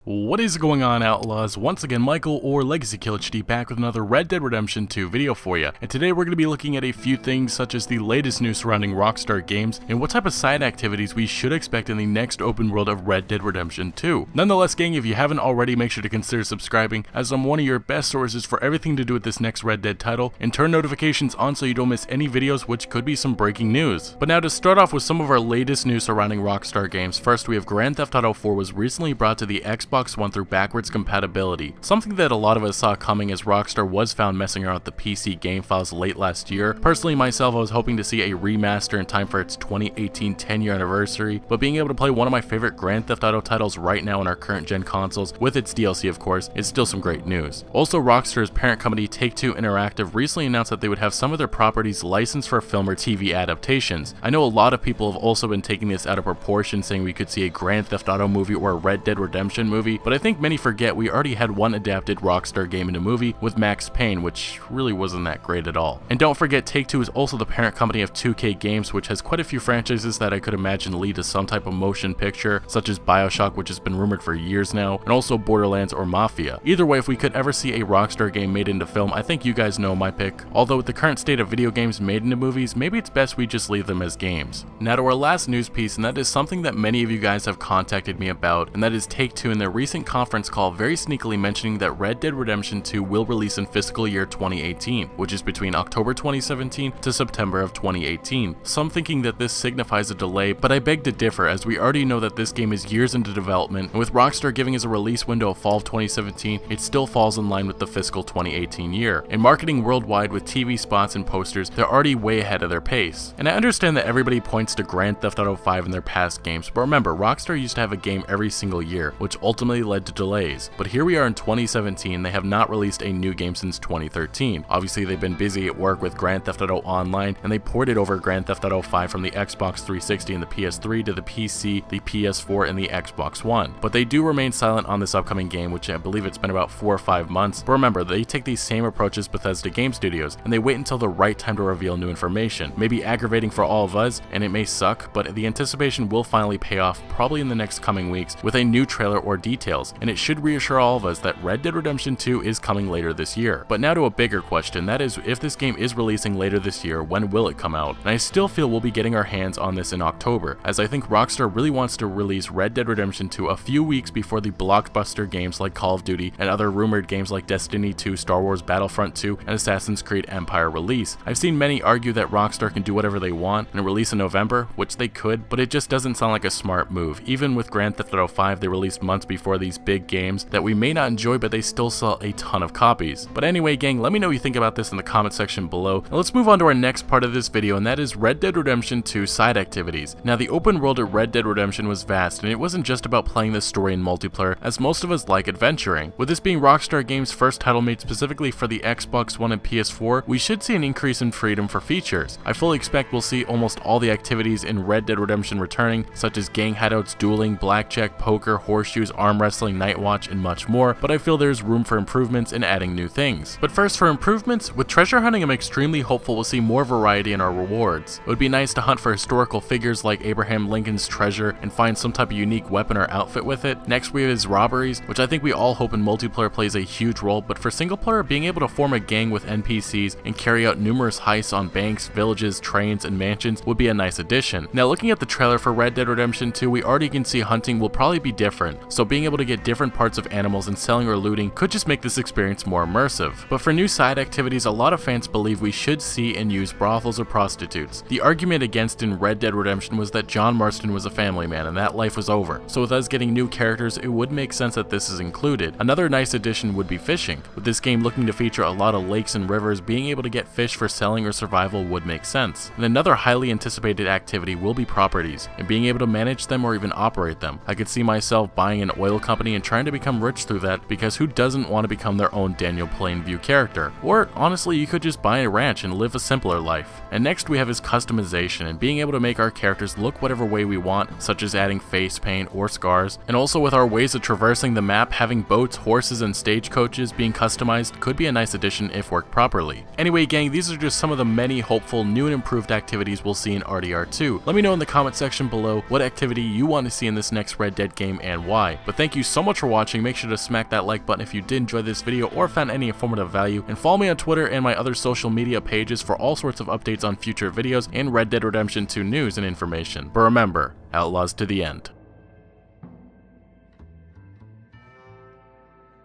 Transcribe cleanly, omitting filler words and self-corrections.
What is going on, Outlaws? Once again, Michael or Legacy Kill HD back with another Red Dead Redemption 2 video for you. And today we're going to be looking at a few things such as the latest news surrounding Rockstar games and what type of side activities we should expect in the next open world of Red Dead Redemption 2. Nonetheless, gang, if you haven't already, make sure to consider subscribing, as I'm one of your best sources for everything to do with this next Red Dead title, and turn notifications on so you don't miss any videos, which could be some breaking news. But now to start off with some of our latest news surrounding Rockstar games, first we have Grand Theft Auto 4 was recently brought to the Xbox One through backwards compatibility, something that a lot of us saw coming as Rockstar was found messing around with the PC game files late last year. Personally myself, I was hoping to see a remaster in time for its 2018 10-year anniversary, but being able to play one of my favorite Grand Theft Auto titles right now on our current gen consoles, with its DLC of course, is still some great news. Also, Rockstar's parent company Take-Two Interactive recently announced that they would have some of their properties licensed for film or TV adaptations. I know a lot of people have also been taking this out of proportion, saying we could see a Grand Theft Auto movie or a Red Dead Redemption movie, but I think many forget we already had one adapted Rockstar game in a movie with Max Payne, which really wasn't that great at all. And don't forget, Take-Two is also the parent company of 2K Games, which has quite a few franchises that I could imagine lead to some type of motion picture, such as BioShock, which has been rumored for years now, and also Borderlands or Mafia. Either way, if we could ever see a Rockstar game made into film, I think you guys know my pick. Although with the current state of video games made into movies, maybe it's best we just leave them as games. Now to our last news piece, and that is something that many of you guys have contacted me about, and that is Take-Two in their recent conference call very sneakily mentioning that Red Dead Redemption 2 will release in fiscal year 2018, which is between October 2017 to September of 2018. Some thinking that this signifies a delay, but I beg to differ, as we already know that this game is years into development, and with Rockstar giving us a release window of fall of 2017, it still falls in line with the fiscal 2018 year. And marketing worldwide with TV spots and posters, they're already way ahead of their pace. And I understand that everybody points to Grand Theft Auto 5 in their past games, but remember, Rockstar used to have a game every single year, which ultimately led to delays. But here we are in 2017, they have not released a new game since 2013. Obviously they've been busy at work with Grand Theft Auto Online, and they ported over Grand Theft Auto 5 from the Xbox 360 and the PS3 to the PC, the PS4, and the Xbox One. But they do remain silent on this upcoming game, which I believe it's been about 4 or 5 months. But remember, they take these same approaches Bethesda Game Studios, and they wait until the right time to reveal new information. Maybe aggravating for all of us, and it may suck, but the anticipation will finally pay off probably in the next coming weeks with a new trailer or details, and it should reassure all of us that Red Dead Redemption 2 is coming later this year. But now to a bigger question, that is, if this game is releasing later this year, when will it come out? And I still feel we'll be getting our hands on this in October, as I think Rockstar really wants to release Red Dead Redemption 2 a few weeks before the blockbuster games like Call of Duty and other rumored games like Destiny 2, Star Wars Battlefront 2, and Assassin's Creed Empire release. I've seen many argue that Rockstar can do whatever they want and release in November, which they could, but it just doesn't sound like a smart move. Even with Grand Theft Auto 5, they released months before these big games that we may not enjoy, but they still sell a ton of copies. But anyway, gang, let me know what you think about this in the comment section below. Now let's move on to our next part of this video, and that is Red Dead Redemption 2 side activities. Now the open world of Red Dead Redemption was vast, and it wasn't just about playing the story in multiplayer, as most of us like adventuring. With this being Rockstar Games' first title made specifically for the Xbox One and PS4, we should see an increase in freedom for features. I fully expect we'll see almost all the activities in Red Dead Redemption returning, such as gang hideouts, dueling, blackjack, poker, horseshoes, arm wrestling, night watch, and much more, but I feel there's room for improvements in adding new things. But first, for improvements, with treasure hunting, I'm extremely hopeful we'll see more variety in our rewards. It would be nice to hunt for historical figures like Abraham Lincoln's treasure and find some type of unique weapon or outfit with it. Next we have his Robberies, which I think we all hope in multiplayer plays a huge role, but for single player, being able to form a gang with NPCs and carry out numerous heists on banks, villages, trains, and mansions would be a nice addition. Now looking at the trailer for Red Dead Redemption 2, we already can see hunting will probably be different, so being able to get different parts of animals and selling or looting could just make this experience more immersive. But for new side activities, a lot of fans believe we should see and use brothels or prostitutes. The argument against in Red Dead Redemption was that John Marston was a family man and that life was over, so with us getting new characters, it would make sense that this is included. Another nice addition would be fishing. With this game looking to feature a lot of lakes and rivers, being able to get fish for selling or survival would make sense. And another highly anticipated activity will be properties, and being able to manage them or even operate them. I could see myself buying an oil company and trying to become rich through that, because who doesn't want to become their own Daniel Plainview character? Or honestly, you could just buy a ranch and live a simpler life. And next we have his customization, and being able to make our characters look whatever way we want, such as adding face paint or scars. And also with our ways of traversing the map, having boats, horses, and stagecoaches being customized could be a nice addition if worked properly. Anyway, gang, these are just some of the many hopeful new and improved activities we'll see in RDR2. Let me know in the comment section below what activity you want to see in this next Red Dead game and why. But But thank you so much for watching. Make sure to smack that like button if you did enjoy this video or found any informative value, and follow me on Twitter and my other social media pages for all sorts of updates on future videos and Red Dead Redemption 2 news and information. But remember, Outlaws to the end.